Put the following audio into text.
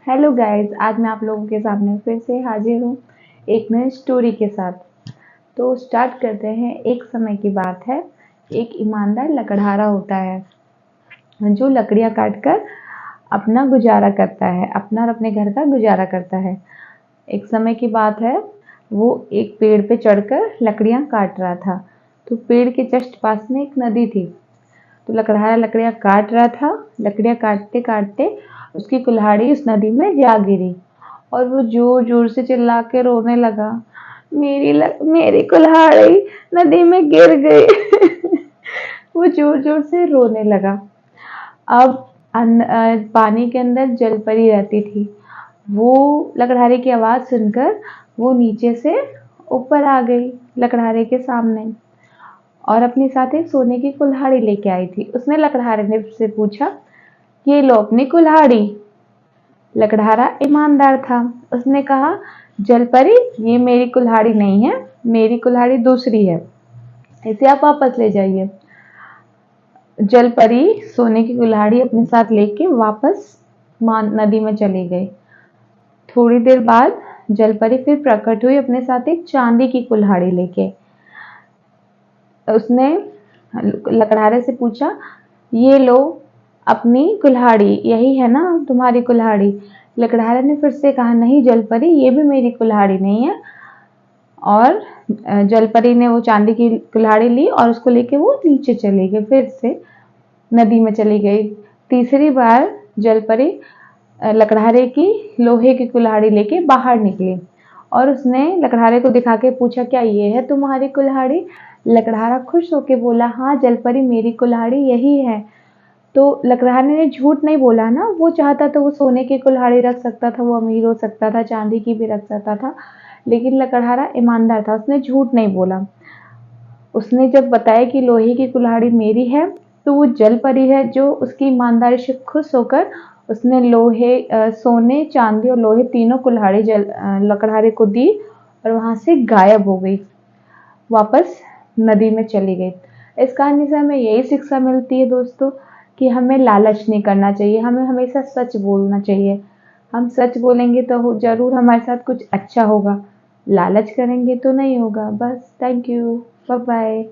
Hello guys, आज मैं आप लोगों के सामने फिर से हाजिर हूँ एक नई स्टोरी के साथ। तो स्टार्ट करते हैं। एक समय की बात है, एक ईमानदार लकड़हारा होता है जो लकड़ियाँ काटकर अपना गुजारा करता है, अपना और अपने घर का गुजारा करता है। एक समय की बात है, वो एक पेड़ पे चढ़कर लकड़ियाँ काट रहा था। तो पेड़ के जस्ट पास में एक नदी थी। तो लकड़हारा लकड़ियाँ काट रहा था। लकड़ियाँ काटते काटते उसकी कुल्हाड़ी उस नदी में जा गिरी और वो जोर जोर से चिल्ला के रोने लगा, मेरी कुल्हाड़ी नदी में गिर गई। वो जोर जोर से रोने लगा। अब पानी के अंदर जलपरी रहती थी। वो लकड़हारे की आवाज़ सुनकर वो नीचे से ऊपर आ गई लकड़हारे के सामने और अपने साथ एक सोने की कुल्हाड़ी लेके आई थी। उसने लकड़हारे ने से पूछा, ये लो अपनी कुल्हाड़ी। लकड़हारा ईमानदार था। उसने कहा, जलपरी, ये मेरी कुल्हाड़ी नहीं है, मेरी कुल्हाड़ी दूसरी है, इसे आप वापस ले जाइए। जलपरी सोने की कुल्हाड़ी अपने साथ लेके वापस नदी में चली गई। थोड़ी देर बाद जलपरी फिर प्रकट हुई अपने साथ एक चांदी की कुल्हाड़ी लेके। उसने लकड़हारे से पूछा, ये लो अपनी कुल्हाड़ी, यही है ना तुम्हारी कुल्हाड़ी। लकड़हारे ने फिर से कहा, नहीं जलपरी, ये भी मेरी कुल्हाड़ी नहीं है। और जलपरी ने वो चांदी की कुल्हाड़ी ली और उसको लेके वो नीचे चली गई, फिर से नदी में चली गई। तीसरी बार जलपरी लकड़हारे की लोहे की कुल्हाड़ी लेके बाहर निकली और उसने लकड़हारे को दिखा के पूछा, क्या ये है तुम्हारी कुल्हाड़ी? लकड़हारा खुश होके बोला, हाँ जलपरी, मेरी कुल्हाड़ी यही है। तो लकड़हारे ने झूठ नहीं बोला ना। वो चाहता तो वो सोने की कुल्हाड़ी रख सकता था, वो अमीर हो सकता था, चांदी की भी रख सकता था, लेकिन लकड़हारा ईमानदार था, उसने झूठ नहीं बोला। उसने जब बताया कि लोहे की कुल्हाड़ी मेरी है, तो वो जलपरी है जो उसकी ईमानदारी से खुश होकर उसने सोने, चांदी और लोहे तीनों कुल्हाड़ी लकड़हारे को दी और वहां से गायब हो गई, वापस नदी में चली गई। इस कहानी से हमें यही शिक्षा मिलती है दोस्तों, कि हमें लालच नहीं करना चाहिए, हमें हमेशा सच बोलना चाहिए। हम सच बोलेंगे तो जरूर हमारे साथ कुछ अच्छा होगा, लालच करेंगे तो नहीं होगा। बस, थैंक यू, बाय बाय।